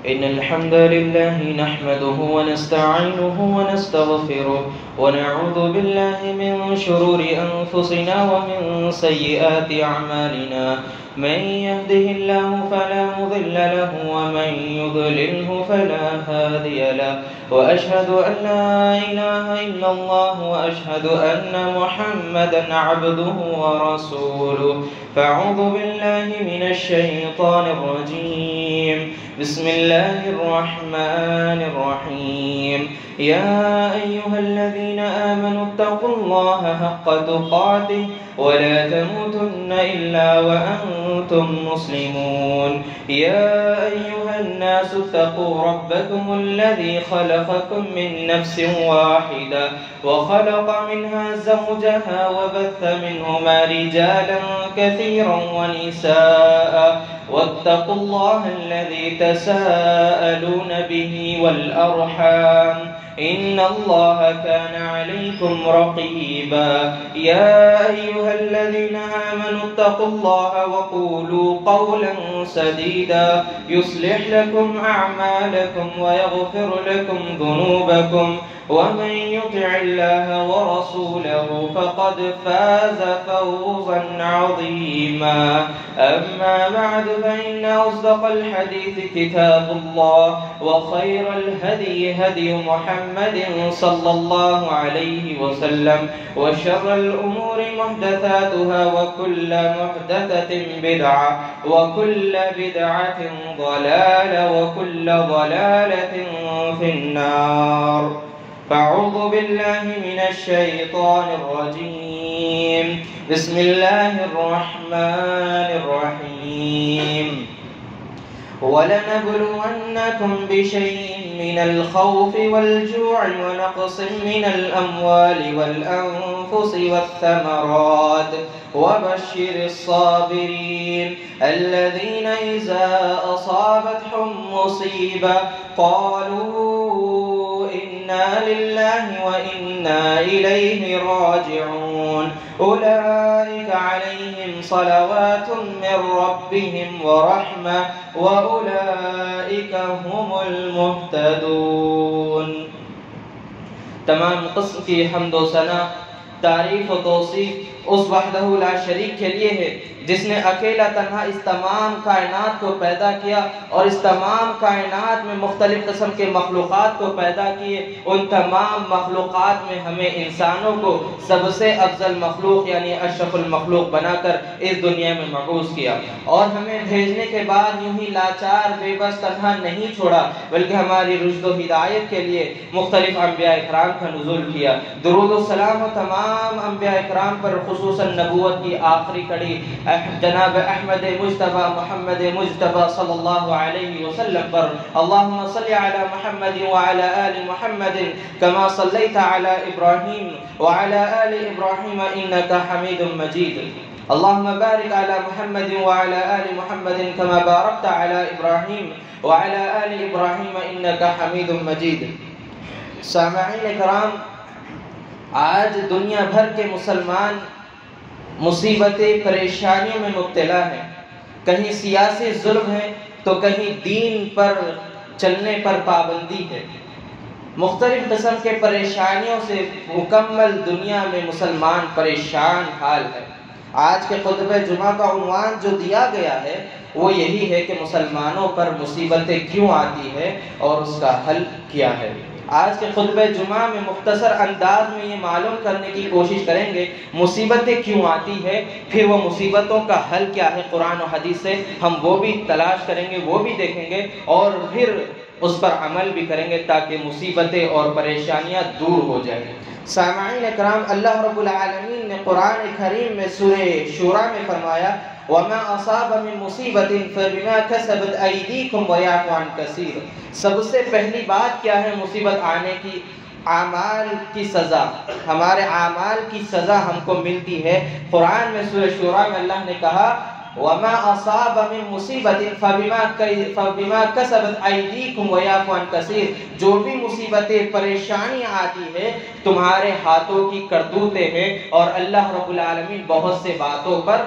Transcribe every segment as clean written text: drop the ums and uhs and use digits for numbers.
إن الحمد لله نحمده ونستعينه ونستغفره ونعوذ بالله من شرور أنفسنا ومن سيئات أعمالنا من يهده الله فلا مضل له ومن يضلله فلا هادي له وأشهد أن لا إله إلا الله وأشهد أن محمدا عبده ورسوله فأعوذ بالله من الشيطان الرجيم بسم الله الرحمن الرحيم يا أيها الذين آمنوا اتقوا الله حق تقاته ولا تموتن إلا وأنتم مسلمون يا أيها الناس اتقوا ربكم الذي خلقكم من نفس واحدة وخلق منها زوجها وبث منهما رجالا كثيرا ونساء واتقوا الله الذي تساءلون به والأرحام إن الله كان عليكم رقيبا يا أيها الذين آمنوا اتقوا الله وقولوا قولا سديدا يصلح لكم أعمالكم ويغفر لكم ذنوبكم ومن يطع الله ورسوله فقد فاز فوزا عظيما أما بعد فإن أصدق الحديث كتاب الله وخير الهدي هدي محمد صلى الله عليه وسلم وشر الأمور محدثاتها وكل محدثة بدعة وكل بدعة ضلالة وكل ضلالة في النار فأعوذ بالله من الشيطان الرجيم بسم الله الرحمن الرحيم ولنبلونكم بشيء من الخوف والجوع ونقص من الأموال والأنفس والثمرات وبشر الصابرين الذين إذا أصابتهم مصيبة قالوا إنا لله وإنا إليه راجعون أولئك عليهم صلوات من ربهم ورحمة وأولئك هم المهتدون. تمام قسم کی حمد و ثنا تعریف و توصیف اس وحدہ لا شریک کے لیے ہے جس نے اکیلا تنہا اس تمام کائنات کو پیدا کیا اور اس تمام کائنات میں مختلف قسم کے مخلوقات کو پیدا کیے. ان تمام مخلوقات میں ہمیں انسانوں کو سب سے افضل مخلوق یعنی اشرف المخلوق بنا کر اس دنیا میں مبعوث کیا اور ہمیں بھیجنے کے بعد یوں ہی لاچار بے بس تنہا نہیں چھوڑا بلکہ ہماری رشد و ہدایت کے لیے مختلف انبیاء اکرام کا نزول کیا. درود و سلام و تمام انبیاء اکرام پر خصوصاً نبوت کی آخری کڑی جناب احمد مجتبی محمد مجتبی صلی اللہ علیہ وسلم پر. اللہم صلی علی محمد وعلی آل محمد کما صلیت علی ابراہیم وعلی آل ابراہیم انکا حمید مجید. اللہم بارک علی محمد وعلی آل محمد کما بارکت علی ابراہیم وعلی آل ابراہیم انکا حمید مجید. سامعین کرام، آج دنیا بھر کے مسلمان مصیبتیں پریشانیوں میں مبتلا ہیں. کہیں سیاسی ظلم ہے تو کہیں دین پر چلنے پر پابندی ہے. مختلف قسم کے پریشانیوں سے مکمل دنیا میں مسلمان پریشان حال ہے. آج کے خطبہ جمعہ کا عنوان جو دیا گیا ہے وہ یہی ہے کہ مسلمانوں پر مصیبتیں کیوں آتی ہے اور اس کا حل کیا ہے. آج کے خطبہ جمعہ میں مختصر انداز میں یہ معلوم کرنے کی کوشش کریں گے مصیبتیں کیوں آتی ہے، پھر وہ مصیبتوں کا حل کیا ہے قرآن و حدیث سے ہم وہ بھی تلاش کریں گے، وہ بھی دیکھیں گے اور پھر اس پر عمل بھی کریں گے تاکہ مصیبتیں اور پریشانیاں دور ہو جائیں. سامعین اکرام، اللہ رب العالمین نے قرآن کریم میں سورہ شورى میں فرمایا وَمَا أَصَابَ مِن مُصِيبَةٍ فَبِمَا كَسَبَتْ أَيْدِيكُمْ وَيَعْفُو عَن كَثِيرٍ. سب سے پہلی بات کیا ہے مصیبت آنے کی؟ اعمال کی سزا. ہمارے اعمال کی سزا ہم کو ملتی ہے. قرآن میں سورہ شورى میں اللہ نے کہا وَمَا أَصَابَ مِن مُصِيبَةٍ فَبِمَا كَسَبَتْ أَيْدِيكُمْ وَيَعْفُو عَن كَثِيرٍ. جو بھی مصیبتیں پریشانیاں آتی ہے تمہارے ہاتھوں کی کرتوتیں ہیں اور اللہ رب العالمین بہت سے باتوں پر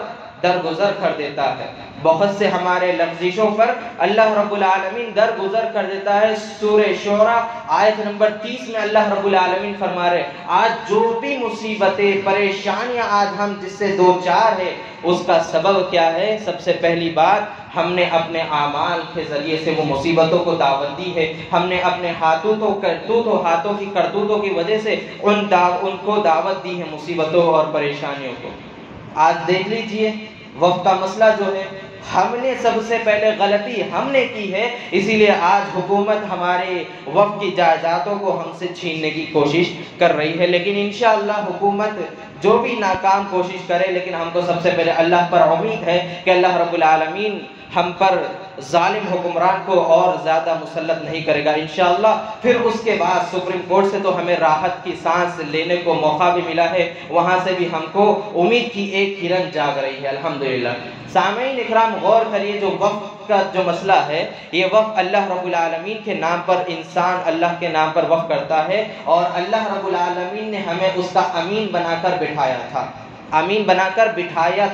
درگزر کر دیتا ہے، بہت سے ہمارے لغزشوں پر اللہ رب العالمین درگزر کر دیتا ہے۔ سورہ شعراء آیت نمبر 30 میں اللہ رب العالمین فرما رہے آج جو بھی مصیبتیں پریشانیاں آج ہم جس سے دو چار ہے اس کا سبب کیا ہے؟ سب سے پہلی بات ہم نے اپنے اعمال کے ذریعے سے وہ مصیبتوں کو دعوت دی ہے، ہم نے اپنے ہاتھوں کی کرتوتوں کی وجہ سے ان کو دعوت دی ہے مصیبتوں اور پریشانیوں کو۔ آج دیکھ لیجئے وقت کا مسئلہ جو ہے، ہم نے سب سے پہلے غلطی ہم نے کی ہے، اسی لیے آج حکومت ہمارے وقت کی جائیدادوں کو ہم سے چھیننے کی کوشش کر رہی ہے، لیکن انشاءاللہ حکومت جو بھی ناکام کوشش کرے، لیکن ہم کو سب سے پہلے اللہ پر امید ہے کہ اللہ رب العالمین ہم پر ظالم حکمران کو اور زیادہ مسلط نہیں کرے گا انشاءاللہ۔ پھر اس کے بعد سپریم کورٹ سے تو ہمیں راحت کی سانس لینے کو موقع بھی ملا ہے، وہاں سے بھی ہم کو امید کی ایک کرن جاگ رہی ہے الحمدللہ۔ سامعین اکرام غور کریے، جو وقف کا جو مسئلہ ہے، یہ وقف اللہ رب العالمین کے نام پر انسان اللہ کے نام پر وقف کرتا ہے، اور اللہ رب العالمین نے ہمیں اس کا امین بنا کر بٹھایا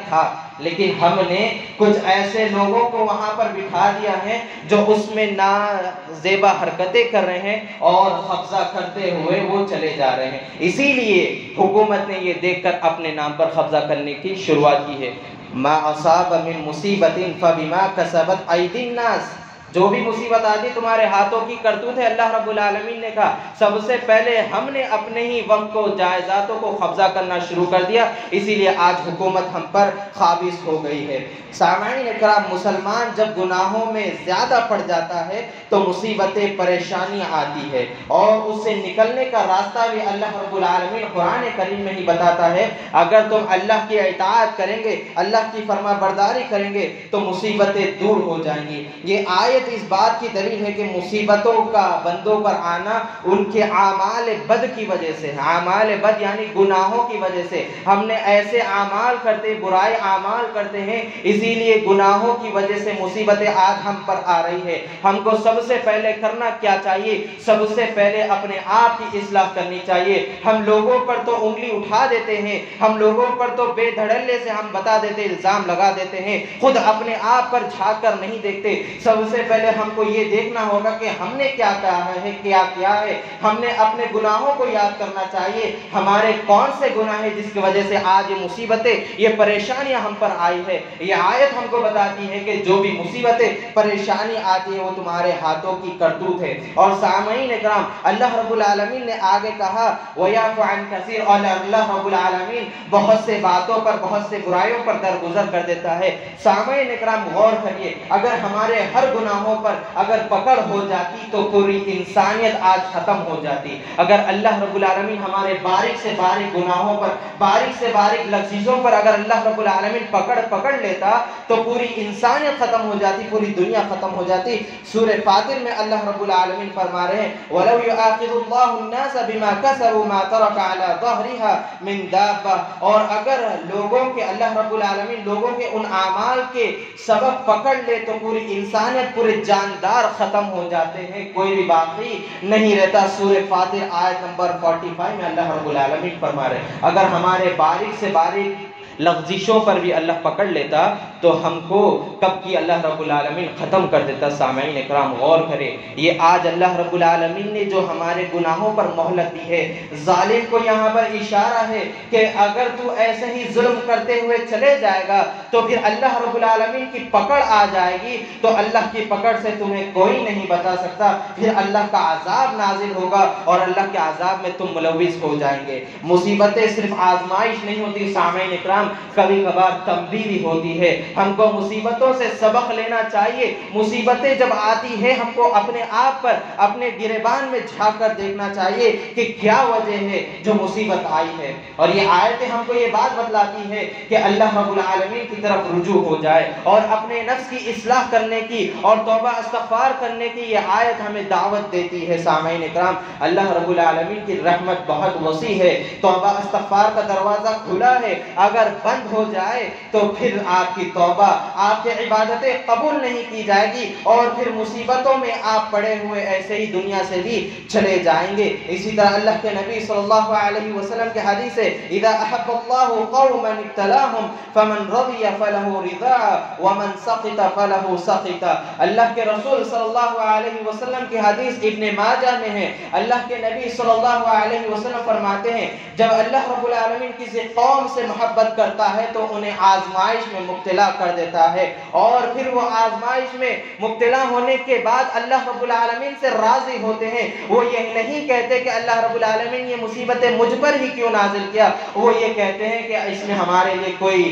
تھا، لیکن ہم نے کچھ ایسے لوگوں کو وہاں پر بٹھا دیا ہے جو اس میں نازیبا حرکتیں کر رہے ہیں اور قبضہ کرتے ہوئے وہ چلے جا رہے ہیں۔ اسی لیے حکومت نے یہ دیکھ کر اپنے نام پر قبضہ کرنے کی شروعات کی ہے۔ ما اصاب من مصیبت فبما کسبت ایدی الناس، جو بھی مصیبت آتی تمہارے ہاتھوں کی کرتوت ہے، اللہ رب العالمین نے کہا سب سے پہلے ہم نے اپنے ہی وقت کو جائیدادوں کو قبضہ کرنا شروع کر دیا، اسی لیے آج حکومت ہم پر قابض ہو گئی ہے۔ سامعین اکرام، مسلمان جب گناہوں میں زیادہ پڑ جاتا ہے تو مصیبتیں پریشانیاں آتی ہے، اور اس سے نکلنے کا راستہ بھی اللہ رب العالمین قرآن کریم میں ہی بتاتا ہے۔ اگر تم اللہ کی اطاعت کریں گے، اللہ کی فرما برداری کریں گے تو مصیبتیں دور ہو جائیں گی۔ یہ آیت اس بات کی دلیل ہے کہ مصیبتوں کا بندوں پر آنا ان کے اعمال بد کی وجہ سے، اعمال بد یعنی گناہوں کی وجہ سے، ہم نے ایسے اعمال کرتے، برائی اعمال کرتے ہیں، اسی لیے گناہوں کی وجہ سے مصیبتیں آج ہم پر آ رہی ہے۔ ہم کو سب سے پہلے کرنا کیا چاہیے؟ سب سے پہلے اپنے آپ کی اصلاح کرنی چاہیے۔ ہم لوگوں پر تو انگلی اٹھا دیتے ہیں، ہم لوگوں پر تو بے دھڑلے سے ہم بتا دیتے، الزام لگا دیتے ہیں، خود اپنے آپ پر جھانک کر نہیں دیکھتے۔ سب سے پہلے ہم کو یہ دیکھنا ہوگا کہ ہم نے کیا کیا ہے، ہم نے اپنے گناہوں کو یاد کرنا چاہیے، ہمارے کون سے گناہ ہیں جس کی وجہ سے آج یہ مصیبتیں، یہ پریشانیاں ہم پر آئی ہے۔ یہ آیت ہم کو بتاتی ہے کہ جو بھی مصیبتیں پریشانی آتی ہے وہ تمہارے ہاتھوں کی کرتوت ہے۔ اور سامعین اکرام، اللہ رب العالمین نے آگے کہا وَيَعْفُ عَنْ كَثِيرٍ، اور اللہ رب العالمین بہت سے باتوں پر، بہت سے برائیوں پر درگزر کر دیتا ہے۔ سامعین اکرام غور کریے، اگر ہمارے ہر گناہوں پر اگر پکڑ ہو جاتی تو پوری انسانیت آج ختم ہو جاتی۔ اگر اللہ رب العالمین ہمارے باریک سے باریک گناہوں پر، باریک سے باریک لفظوں پر اگر اللہ رب العالمین پکڑ لیتا تو پوری انسانیت ختم ہو جاتی، پوری دنیا ختم ہو جاتی۔ سورہ فاطر میں اللہ رب العالمین فرما رہے ہیں وَلَوْ يُؤَاخِذُ اللَّهُ النَّاسَ بِمَا كَسَبُوا مَا تَرَكَ عَلَى ظَهْرِهَا مِن دَابَّةٍ، اور اگر لوگوں کے، اللہ رب العالمین لوگوں کے ان اعمال کے سبب پکڑ لے تو پوری انسانیت، پورے جاندار ختم ہو جاتے ہیں، کوئی بھی باقی نہیں رہتا۔ سورہ فاطر آیت نمبر 45 میں اللہ رب العالمین فرما رہے ہیں اگر ہمارے باریک سے باریک لغزشوں پر بھی اللہ پکڑ لیتا تو ہم کو کب کی اللہ رب العالمین ختم کر دیتا۔ سامعین اکرام غور کرے، یہ آج اللہ رب العالمین نے جو ہمارے گناہوں پر مہلت دی ہے، ظالم کو یہاں پر اشارہ ہے کہ اگر تو ایسے ہی ظلم کرتے ہوئے چلے جائے گا تو پھر اللہ رب العالمین کی پکڑ آ جائے گی، تو اللہ کی پکڑ سے تمہیں کوئی نہیں بچا سکتا، پھر اللہ کا عذاب نازل ہوگا اور اللہ کے عذاب میں تم ملوث ہو جائیں گے۔ مصیبتیں صرف آزمائش نہیں ہوتی سامعین اکرام، کبھی کبھار تنبیہ بھی ہوتی ہے۔ ہم کو مصیبتوں سے سبق لینا چاہیے۔ مصیبتیں جب آتی ہیں ہم کو اپنے آپ پر، اپنے گریبان میں جھانک کر دیکھنا چاہیے کہ کیا وجہ ہے جو مصیبت آئی ہے، اور یہ آیتیں ہم کو یہ بات بتلاتی ہے کہ اللہ رب العالمین کی طرف رجوع ہو جائے اور اپنے نفس کی اصلاح کرنے کی اور توبہ استغفار کرنے کی یہ آیت ہمیں دعوت دیتی ہے۔ سامعین اکرام، اللہ رب العالمین کی رحمت بہت وسیع ہے، توبہ استغفار کا دروازہ کھلا ہے۔ اگر بند ہو جائے تو پھر آپ کی توبہ، آپ کی عبادتیں قبول نہیں کی جائے گی، اور پھر مصیبتوں میں آپ پڑے ہوئے ایسے ہی دنیا سے بھی چلے جائیں گے۔ اسی طرح اللہ کے نبی صلی اللہ علیہ وسلم کی حدیث ہے اذا احب اللہ قوما ابتلاهم فمن رضی فلہ رضا ومن سقط فلہ سقط۔ اللہ کے رسول صلی اللہ علیہ وسلم کی حدیث ابن ماجہ میں ہے، اللہ کے نبی صلی اللہ علیہ وسلم فرماتے ہیں جب اللہ رب العالمین کسی قوم سے محبت کرتا ہے تو انہیں آزمائش میں مبتلا کر دیتا ہے، اور پھر وہ آزمائش میں مبتلا ہونے کے بعد اللہ رب العالمین سے راضی ہوتے ہیں۔ وہ یہ نہیں کہتے کہ اللہ رب العالمین یہ مصیبتیں مجھ پر ہی کیوں نازل کیا، وہ یہ کہتے ہیں کہ اس میں ہمارے لیے کوئی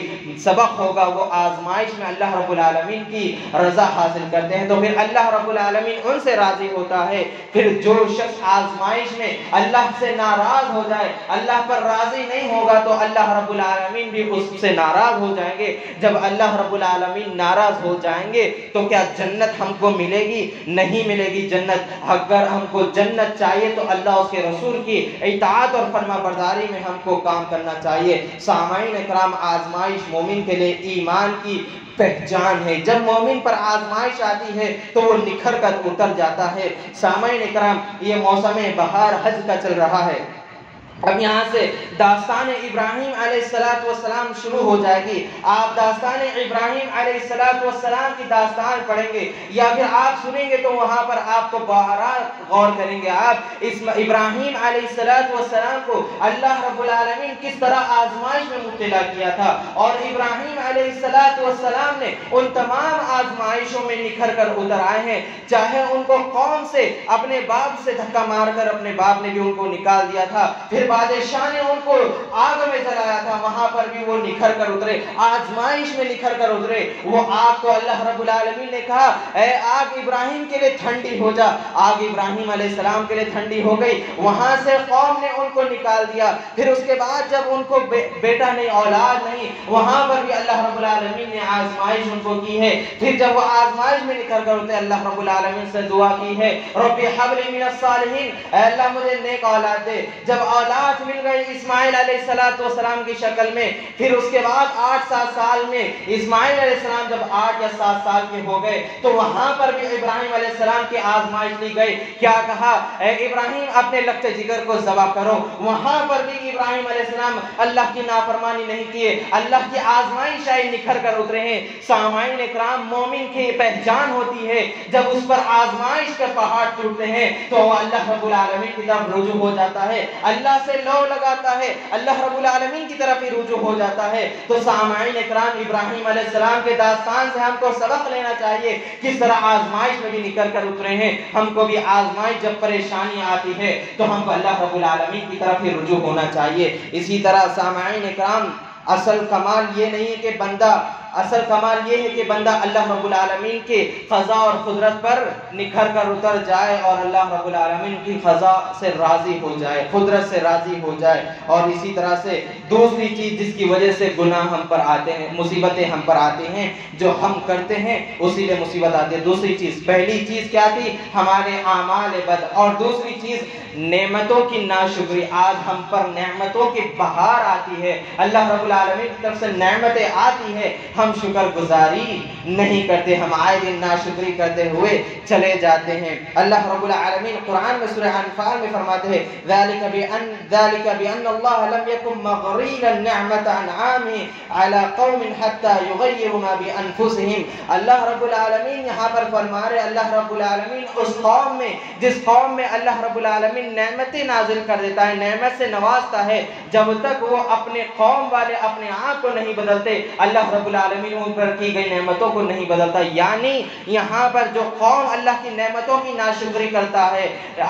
سبق ہوگا۔ وہ آزمائش میں اللہ رب العالمین کی رضا حاصل کرتے ہیں تو پھر اللہ رب العالمین ان سے راضی ہوتا ہے۔ پھر جو شخص آزمائش میں اللہ سے ناراض ہو جائے، اللہ پر راضی نہیں ہوگا تو اللہ رب العالمین بھی اس سے ناراض ہو جائیں گے۔ جب اللہ رب العالمین ناراض ہو جائیں گے تو کیا جنت ہم کو ملے گی؟ نہیں ملے گی جنت۔ اگر ہم کو جنت چاہیے تو اللہ اس کے رسول کی اطاعت اور فرما برداری میں ہم کو کام کرنا چاہیے۔ سامعین اکرام، آزمائش مومن کے لیے ایمان کی پہچان ہے۔ جب مومن پر آزمائش آتی ہے تو وہ نکھر کر اتر جاتا ہے۔ سامعین اکرام، یہ موسم بہار حج کا چل رہا ہے۔ اب یہاں سے داستان ابراہیم علیہ السلام شروع ہو جائے گی۔ آپ داستان ابراہیم علیہ السلام کی داستان پڑھیں گے یا پھر آپ سنیں گے تو وہاں پر آپ کو بہرحال غور کریں گے۔ آپ ابراہیم علیہ السلام کو اللہ رب العالمین کس طرح آزمائش میں مبتلا کیا تھا، اور ابراہیم علیہ السلام نے ان تمام آزمائشوں میں نکھر کر اتر آئے ہیں۔ چاہے ان کو قوم سے، اپنے باپ سے دھکا مار کر اپنے باپ نے بھی ان کو نکال دیا تھا، پھر بادشاہ نے ان کو آگ میں جلایا تھا، وہاں پر بھی وہ نکھر کر اترے، آزمائش میں نکھر کر اترے۔ وہ آگ کو اللہ رب العالمین نے کہا اے آگ ابراہیم کے لیے ٹھنڈی ہو جا، آگ ابراہیم علیہ السلام کے لیے ٹھنڈی ہو گئی، وہاں سے قوم نے ان کو نکال دیا۔ پھر اس کے بعد جب ان کو بیٹا نہیں، اولاد نہیں، وہاں پر بھی اللہ رب العالمین نے آزمائش ان کو کی ہے۔ پھر جب وہ آزمائش میں نکھر کر اترے، اللہ رب العالمین سے دعا کی ہے رب ہب لی من الصالحین، اے اللہ مجھے نیک اولاد دے۔ جب اولاد مل گئی اسماعیل علیہ السلام کی شکل میں، پھر اس کے بعد 8-7 سال میں اسماعیل علیہ السلام جب 8 یا 7 سال کے ہو گئے تو وہاں پر بھی ابراہیم علیہ السلام کی آزمائش لی گئی۔ کیا کہا اے ابراہیم اپنے لقت جگر کو ذبح کرو، وہاں پر بھی ابراہیم علیہ السلام اللہ کی نافرمانی نہیں کیے، اللہ کی آزمائش آئی، نکھر کر اترے ہیں۔ سامعین اکرام، مومن کی پہچان ہوتی ہے جب اس پر آزمائش کے پہاڑ ٹوٹتے ہیں تو وہ اللہ رب العالمین کی طرف رجوع ہو جاتا ہے، اللہ سے لو لگاتا ہے، اللہ رب العالمین کی طرف ہی رجوع ہو جاتا ہے۔ تو سامعین اکرام، ابراہیم علیہ السلام کے داستان سے ہم کو سبق لینا چاہیے، کس طرح آزمائش میں بھی نکل کر اترے ہیں۔ ہم کو بھی آزمائش جب پریشانی آتی ہے تو ہم کو اللہ رب العالمین کی طرف ہی رجوع ہونا چاہیے۔ اسی طرح سامعین اکرام، اصل کمال یہ نہیں کہ بندہ اللہ رب العالمین کے قضاء اور قدرت پر نکھر کر اتر جائے اور اللہ رب العالمین کی قضاء سے راضی ہو جائے، قدرت سے راضی ہو جائے۔ اور اسی طرح سے دوسری چیز جس کی وجہ سے گناہ ہم پر آتے ہیں، مصیبتیں ہم پر آتی ہیں، جو ہم کرتے ہیں اسی لیے مصیبت آتی ہے۔ دوسری چیز، پہلی چیز کیا تھی؟ ہمارے اعمال بد، اور دوسری چیز نعمتوں کی ناشکری۔ آج ہم پر نعمتوں کی بہار آتی ہے، اللہ رب العالمین کی طرف سے نعمتیں آتی ہے، ہم شکر گزاری نہیں کرتے، ہم آئے دن ناشکری کرتے ہوئے چلے جاتے ہیں۔ اللہ رب العالمین قرآن میں سورہ انفال میں فرماتے ہیں ذَلِكَ بِأَنَّ اللَّهَ لَمْ يَكُنْ مَغْرِيًا نِعْمَةَ أَنْعَامِهِ عَلَى قَوْمٍ حَتَّى يُغَيِّرُوا مَا بِأَنفُسِهِمْ۔ اللہ رب العالمین یہاں پر فرما رہے، اللہ رب العالمین اس قوم میں، جس قوم میں اللہ رب العالمین نعمتیں نازل کر دیتا ہے، نعمت سے نوازتا ہے، جب تک وہ اپنے قوم والے اپنے آپ کو نہیں بدلتے، اللہ رب العالمین ان پر کی گئی نعمتوں کو نہیں بدلتا۔ یعنی یہاں پر جو قوم اللہ کی نعمتوں کی ناشکری کرتا ہے،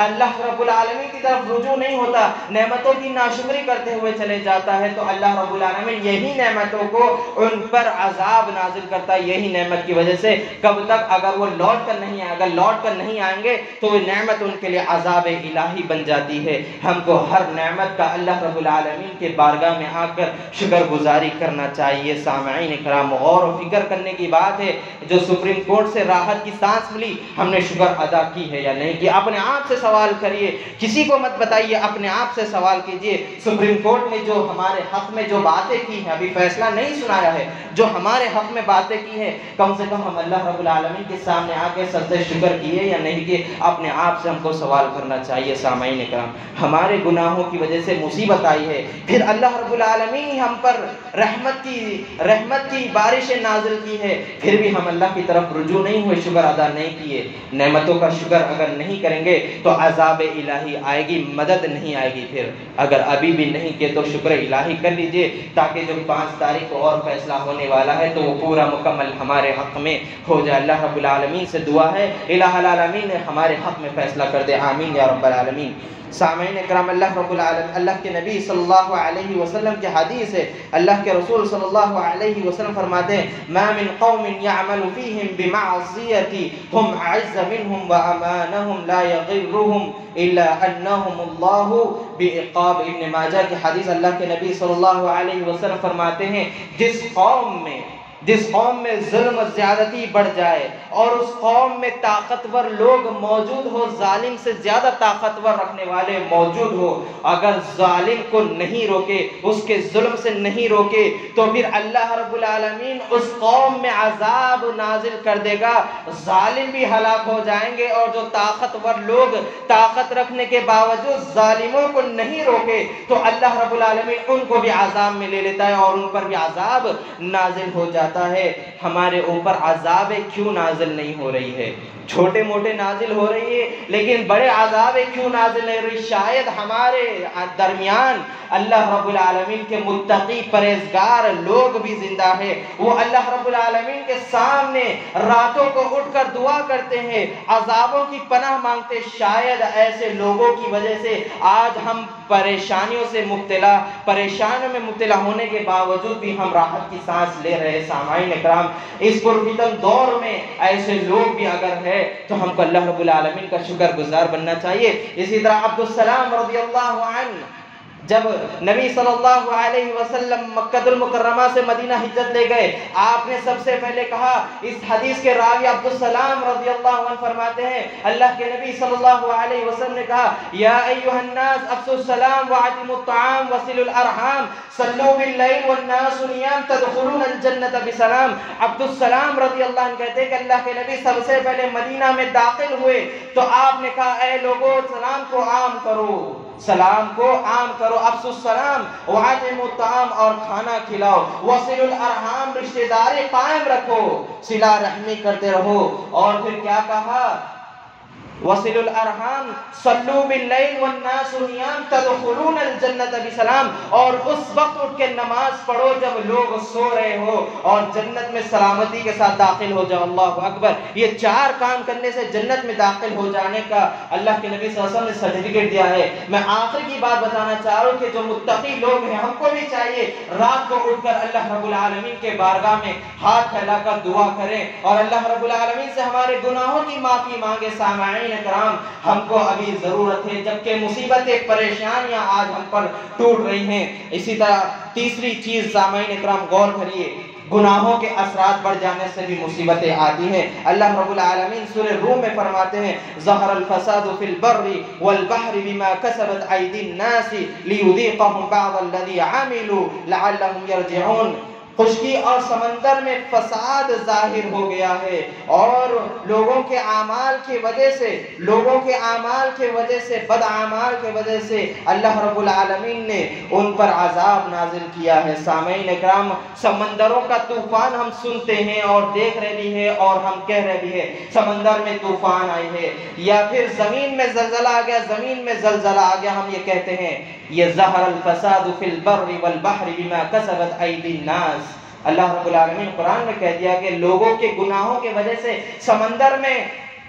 اللہ رب العالمین کی طرف رجوع نہیں ہوتا، نعمتوں کی ناشکری کرتے ہوئے چلے جاتا ہے، تو اللہ رب العالمین یہی نعمتوں کو ان پر عذاب نازل کرتا ہے، یہی نعمت کی وجہ سے۔ کب تک؟ اگر وہ لوٹ کر نہیں آئے، اگر لوٹ کر نہیں آئیں گے تو وہ نعمت ان کے لیے عذاب الہی بن جاتی ہے۔ ہم کو ہر نعمت کا اللہ رب العالمین کے بارگاہ میں آ کر شکر گزاری کرنا چاہیے۔ سامعین اکرام، کرام غور و فکر کرنے کی بات ہے. جو سپریم کورٹ سے راحت کی سانس ملی, ہم نے شکر ادا کی ہے یا نہیں کی؟ اپنے آپ سے سوال کریے, کسی کو مت بتائیے, اپنے آپ سے سوال کیجئے. سپریم کورٹ نے جو ہمارے حق میں جو باتیں کی ہیں, ابھی فیصلہ نہیں سنایا ہے, جو ہمارے حق میں باتیں کی ہیں, کم سے کم ہم اللہ رب العالمین کے سامنے آ کے سجدہ شکر کیے یا نہیں کیے؟ اپنے آپ سے ہم کو سوال کرنا چاہیے. سامعین کرام, ہمارے گناہوں کی وجہ سے مصیبت آئی ہے, پھر اللہ رب العالمین ہی ہم پر رحمت کی بارشیں نازل کی ہے, پھر بھی ہم اللہ کی طرف رجوع نہیں ہوئے, شکر ادا نہیں کیے. نعمتوں کا شکر اگر نہیں کریں گے تو عذاب الہی آئے گی, مدد نہیں آئے گی. پھر اگر ابھی بھی نہیں کیے تو شکر الہی کر لیجئے, تاکہ جو 5 تاریخ کو اور فیصلہ ہونے والا ہے تو وہ پورا مکمل ہمارے حق میں ہو جائے. اللہ رب العالمین سے دعا ہے الہ العالمین نے ہمارے حق میں فیصلہ کر دے, آمین یا رب العالمین. سامعین کرام, اللہ رب العالمین, اللہ کے نبی صلی اللہ علیہ وسلم کی حدیث ہے, اللہ کے رسول صلی اللہ علیہ وسلم فرماتے ہیں, ما من قوم يعمل فيهم بمعصية هم اعز منهم وامانهم لا يغرهم الا انهم الله بعقاب. ابن ماجہ کی حدیث, اللہ کے نبی صلی اللہ علیہ وسلم فرماتے ہیں, جس قوم میں ظلم و زیادتی بڑھ جائے اور اس قوم میں طاقتور لوگ موجود ہو, ظالم سے زیادہ طاقتور رکھنے والے موجود ہو, اگر ظالم کو نہیں روکے, اس کے ظلم سے نہیں روکے, تو پھر اللہ رب العالمین اس قوم میں عذاب نازل کر دے گا, ظالم بھی ہلاک ہو جائیں گے, اور جو طاقتور لوگ طاقت رکھنے کے باوجود ظالموں کو نہیں روکے تو اللہ رب العالمین ان کو بھی عذاب میں لے لیتا ہے اور ان پر بھی عذاب نازل ہو جاتا ہے. ہمارے اوپر عذاب کیوں نازل نہیں ہو رہی ہے؟ چھوٹے موٹے نازل ہو رہی ہے, لیکن بڑے عذاب کیوں نازل نہیں ہو رہی؟ شاید ہمارے درمیان اللہ رب العالمین کے متقی پرہیزگار لوگ بھی زندہ ہیں, وہ اللہ رب العالمین کے سامنے راتوں کو اٹھ کر دعا کرتے ہیں, عذابوں کی پناہ مانگتے. شاید ایسے لوگوں کی وجہ سے آج ہم پریشانیوں میں مبتلا ہونے کے باوجود بھی ہم راحت کی سانس لے رہے. سامعین اکرام, اس پرفتن دور میں ایسے لوگ بھی اگر ہے تو ہم کو اللہ رب العالمین کا شکر گزار بننا چاہیے. اسی طرح عبدالسلام رضی اللہ عنہ جب نبی صلی اللہ علیہ وسلم مکہ المکرمہ سے مدینہ ہجرت لے گئے, آپ نے سب سے پہلے کہا, اس حدیث کے راوی عبدالسلام رضی اللہ عنہ فرماتے ہیں, اللہ کے نبی صلی اللہ علیہ وسلم نے کہا, یا ایھا الناس افشوا السلام واعطوا الطعام وصلوا الارحام صلوا باللیل والناس نیام تدخلون الجنة بسلام. عبدالسلام رضی اللہ عنہ کہتے ہیں کہ اللہ کے نبی سب سے پہلے مدینہ میں داخل ہوئے تو آپ نے کہا, اے لوگو, سلام کو عام کرو, افشوا السلام واطعموا الطعام, اور کھانا کھلاؤ, وصلوا الارحام, رشتہ داری قائم رکھو, صلہ رحمی کرتے رہو. اور پھر کیا کہا, وصلوا الارحام صلوا باللیل والناس نیام تدخلون الجنة بسلام, اور اس وقت اٹھ کے نماز پڑھو جب لوگ سو رہے ہو, اور جنت میں سلامتی کے ساتھ داخل ہو جاؤ. اللہ اکبر. یہ 4 کام کرنے سے جنت میں داخل ہو جانے کا اللہ کے نبی صلی اللہ علیہ وسلم نے سرٹیفکیٹ دیا ہے. میں آخر کی بات بتانا چاہ رہا ہوں کہ جو متقی لوگ ہیں, ہم کو بھی چاہیے رات کو اٹھ کر اللہ رب العالمین کے بارگاہ میں ہاتھ پھیلا کر دعا کریں اور اللہ رب العالمین سے ہمارے گناہوں کی معافی مانگے. سامعین کرام, ہم کو ابھی ضرورت ہے, جبکہ مصیبتیں پریشانیاں آج ہم پر ٹوٹ رہی ہیں. اسی طرح تیسری چیز سامعین کرام غور کریے, گناہوں کے اثرات بڑھ جانے سے بھی مصیبتیں آتی ہیں. اللہ رب العالمین سورہ روم میں فرماتے ہیں, ظہر الفساد فی البر والبحر بما کسبت ایدی الناس لیذیقہم بعض الذی عملوا لعلہم یرجعون. خشکی اور سمندر میں فساد ظاہر ہو گیا ہے, اور لوگوں کے اعمال کی وجہ سے بد اعمال کی وجہ سے اللہ رب العالمین نے ان پر عذاب نازل کیا ہے. سامعین اکرام, سمندروں کا طوفان ہم سنتے ہیں اور دیکھ رہے بھی ہیں اور ہم کہہ رہے بھی ہیں, سمندر میں طوفان آئی ہے, یا پھر زمین میں زلزلہ آ گیا, ہم یہ کہتے ہیں یہ ظہر الفساد فی البر والبحر بما کسبت ایدی الناس. اللہ رب العالمین قرآن میں کہہ دیا کہ لوگوں کے گناہوں کی وجہ سے سمندر میں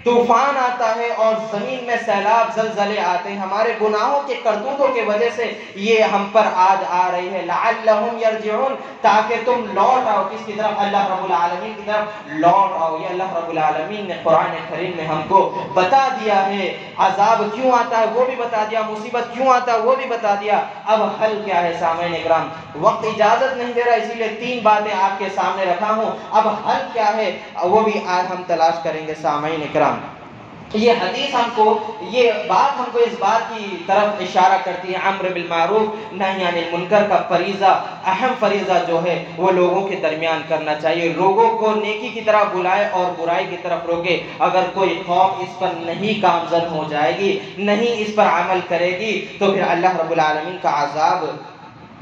طوفان آتا ہے اور زمین میں سیلاب زلزلے آتے ہیں، ہمارے گناہوں کے کرتوتوں کی وجہ سے یہ ہم پر آج آ رہی ہے۔ لعلہم یرجعون، تاکہ تم لوٹ آؤ کس کی طرف؟ اللہ رب العالمین کی طرف لوٹ آؤ۔ یہ اللہ رب العالمین نے قرآن کریم میں ہم کو بتا دیا ہے، عذاب کیوں آتا ہے وہ بھی بتا دیا، مصیبت کیوں آتا ہے وہ بھی بتا دیا۔ اب حل کیا ہے سامعین اکرام؟ وقت اجازت نہیں دے رہا، اسی لیے 3 باتیں آپ کے سامنے رکھا ہوں۔ اب حل کیا ہے وہ بھی آج ہم تلاش کریں گے سامعین اکرام۔ یہ حدیث ہم کو، یہ بات ہم کو اس بات کی طرف اشارہ کرتی ہے، امر بالمعروف نہی عن المنکر کا فریضہ، اہم فریضہ جو ہے وہ لوگوں کے درمیان کرنا چاہیے۔ لوگوں کو نیکی کی طرف بلائے اور برائی کی طرف روکے۔ اگر کوئی قوم اس پر نہیں گامزن ہو جائے گی، نہیں اس پر عمل کرے گی، تو پھر اللہ رب العالمین کا عذاب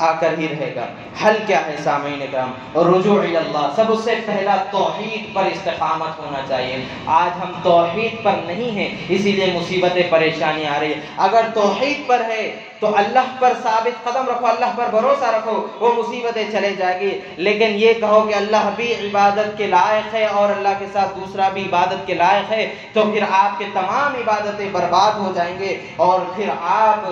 آ کر ہی رہے گا۔ حل کیا ہے سامعین اکرام؟ رجوع الی اللہ۔ سب سے پہلا توحید پر استقامت ہونا چاہیے۔ آج ہم توحید پر نہیں ہیں، اسی لیے مصیبتیں پریشانی آ رہی ہے۔ اگر توحید پر ہے تو اللہ پر ثابت قدم رکھو، اللہ پر بھروسہ رکھو، وہ مصیبتیں چلے جائے گی۔ لیکن یہ کہو کہ اللہ بھی عبادت کے لائق ہے اور اللہ کے ساتھ دوسرا بھی عبادت کے لائق ہے، تو پھر آپ کے تمام عبادتیں برباد ہو جائیں گے اور پھر آپ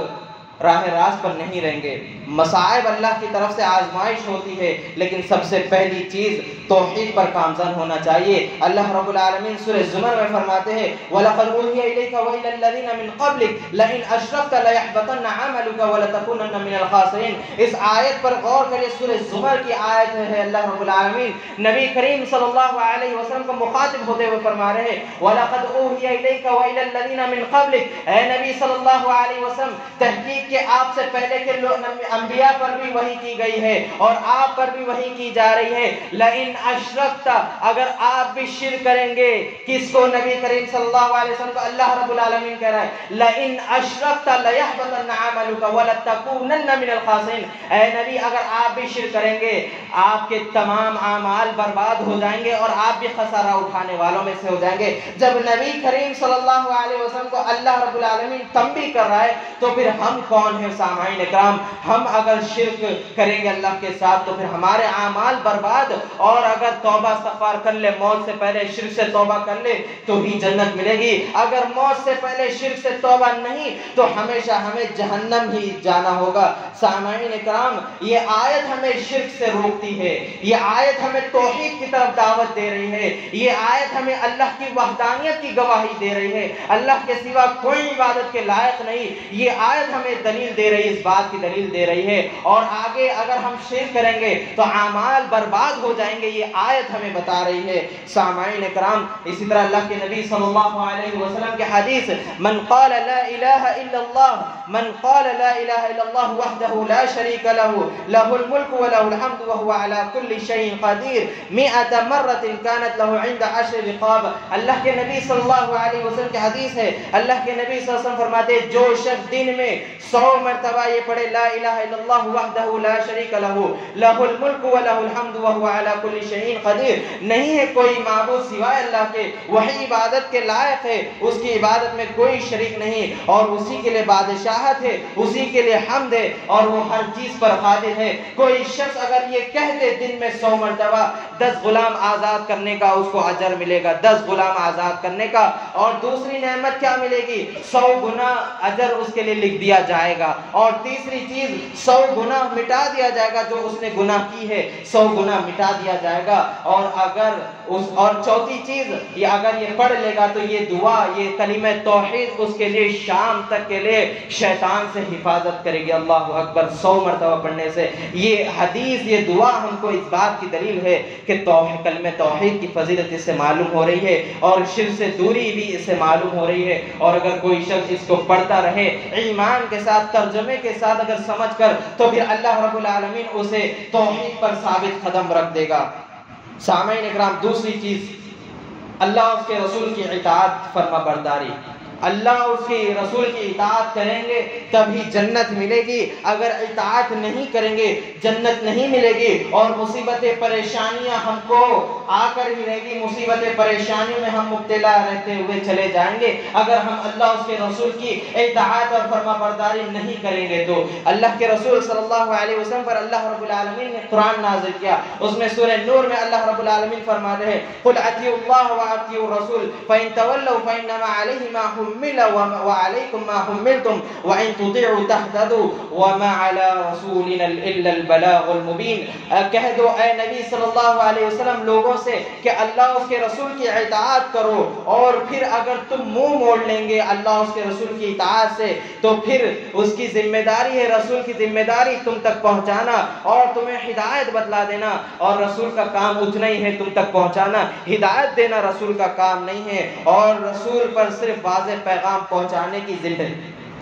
راہ راست پر نہیں رہیں گے۔ مصائب اللہ کی طرف سے آزمائش ہوتی ہے، لیکن سب سے پہلی چیز توحید پر گامزن ہونا چاہیے۔ اللہ رب العالمین سورہ زمر میں فرماتے ہیں وَلَقَدْ أُوحِيَ إِلَيْكَ وَإِلَى الَّذِينَ مِنْ قَبْلِكَ لَئِنْ أَشْرَكْتَ لَيَحْبَطَنَّ عَمَلُكَ وَلَتَكُونَنَّ مِنَ الْخَاسِرِينَ۔ اس آیت پر غور کریں، سورہ زمر کی آیت ہے۔ اللہ رب العالمین نبی کریم صلی اللہ علیہ وسلم کو مخاطب ہوتے ہوئے فرما رہے ہیں وَلَقَدْ أُوحِيَ إِلَيْكَ وَإِلَى الَّذِينَ مِنْ قَبْلِكَ، اے نبی صلی اللہ علیہ وسلم، تحقیق کہ آپ سے پہلے کے انبیاء پر بھی وحی کی گئی ہے اور آپ پر بھی وحی کی جا رہی ہے۔ لئن اشرکت، اگر آپ بھی شرک کریں گے، کس کو؟ نبی کریم صلی اللہ علیہ وسلم کو اللہ رب العالمین کہہ رہا ہے لئن اشرکت لیحبطن عملک ولتکونن من الخاسرین۔ اے نبی، اگر آپ بھی شرک کریں گے، آپ کے تمام اعمال برباد ہو جائیں گے اور آپ بھی خسارہ اٹھانے والوں میں سے ہو جائیں گے۔ جب نبی کریم صلی اللہ علیہ وسلم کو اللہ رب العالمین تنبیہ کر رہا ہے، تو پھر ہم کون ہیں سامعین اکرام؟ ہم اگر شرک کریں گے اللہ کے ساتھ تو پھر ہمارے اعمال برباد، اور اگر توبہ استغفار کر لے، موت سے پہلے شرک سے توبہ کر لے تو ہی جنت ملے گی۔ اگر موت سے پہلے شرک سے توبہ نہیں تو ہمیشہ ہمیں جہنم ہی جانا ہوگا۔ سامعین اکرام، یہ آیت ہمیں شرک سے روکتی ہے، یہ آیت ہمیں توحید کی طرف دعوت دے رہی ہے، یہ آیت ہمیں اللہ کی وحدانیت کی گواہی دے رہی ہے، اللہ کے سوا کوئی عبادت کے لائق نہیں۔ یہ آیت ہمیں دلیل دے رہی ہے، اس بات کی دلیل دے رہی ہے۔ اور آگے اگر ہم شرک کریں گے تو اعمال برباد ہو جائیں گے، یہ آیت ہمیں بتا رہی ہے۔ سامعین اکرام، اسی طرح اللہ کے نبی صلی اللہ علیہ وسلم کی حدیث من قال لا الہ الا اللہ، من قال لا الہ الا اللہ وحدہ لا شریک له له الملک وله الحمد وهو على كل شيء قدیر 100 مرۃ كانت له عند 10 رقاب۔ اللہ کے نبی صلی اللہ علیہ وسلم کی حدیث ہے، اللہ کے نبی صلی اللہ علیہ وسلم فرماتے ہیں جو شخص دن میں 100 مرتبہ یہ پڑھے لا الہ الا اللہ وحدہ لا شریک له له الملک وله الحمد وهو على كل شيء قدیر، نہیں ہے کوئی معبود سوائے اللہ کے، وہی عبادت کے لائق ہے، اس کی عبادت میں کوئی شریک نہیں، اور اسی کے لیے بادشاہت ہے، اسی کے لیے حمد ہے، اور وہ ہر چیز پر قادر ہے۔ کوئی شخص اگر یہ کہہ دے دن میں 100 مرتبہ، 10 غلام آزاد کرنے کا اس کو اجر ملے گا، 10 غلام آزاد کرنے کا، اور دوسری نعمت کیا ملے گی؟ 100 گنا اجر اس کے لیے لکھ دیا جائے گا، اور تیسری چیز 100 گنا مٹا دیا جائے گا، جو اس نے گناہ کی ہے 100 گنا مٹا دیا جائے گا، اور چوتھی چیز یہ اگر یہ پڑھ لے گا تو یہ دعا، یہ کلمہ توحید اس کے لیے شام تک کے لیے شیطان سے حفاظت کرے گی۔ اللہ اکبر، 100 مرتبہ پڑھنے سے یہ حدیث، یہ دعا ہم کو اس بات کی دلیل ہے کہ کلمہ توحید کی فضیلت اس سے معلوم ہو رہی ہے، اور شرک سے دوری بھی اس سے معلوم ہو رہی ہے۔ اور اگر کوئی شخص اس کو پڑھتا رہے ایمان کے ساتھ، ترجمے کے ساتھ اگر سمجھ کر، تو پھر اللہ رب العالمین اسے توحید پر ثابت قدم رکھ دے گا۔ سامعین اکرام، دوسری چیز اللہ اس کے رسول کی اطاعت، فرما برداری۔ اللہ اس کی رسول کی اطاعت کریں گے تبھی جنت ملے گی، اگر اطاعت نہیں کریں گے جنت نہیں ملے گی، اور مصیبتیں پریشانیاں ہم کو آ کر ہی رہے گی، مصیبتیں پریشانیوں میں ہم مبتلا رہتے ہوئے چلے جائیں گے اگر ہم اللہ اس کے رسول کی اطاعت اور فرما برداری نہیں کریں گے۔ تو اللہ کے رسول صلی اللہ علیہ وسلم پر اللہ رب العالمین نے قرآن نازل کیا، اس میں سورہ نور میں اللہ رب العالمین فرماتے ہیں قل اطیعوا اللہ واطیعوا الرسول فإن تولوا فإنما علیہ ما حمل وعلیکم ما حملتم وإن تطیعوا تهتدوا وما علی رسولنا الا البلاغ المبین۔ کہہ دو اے نبی صلی اللہ علیہ وسلم لوگوں سے کہ اللہ اس کے رسول کی اطاعت کرو، اور پھر اگر تم منہ موڑ لیں گے اللہ اس کے رسول کی اطاعت سے تو پھر اس کی ذمہ داری ہے، رسول کی ذمہ داری تم تک پہنچانا اور تمہیں ہدایت بتلا دینا، اور رسول کا کام اتنا ہی ہے تم تک پہنچانا، ہدایت دینا رسول کا کام نہیں ہے، اور رسول پر صرف واضح پیغام پہنچانے کی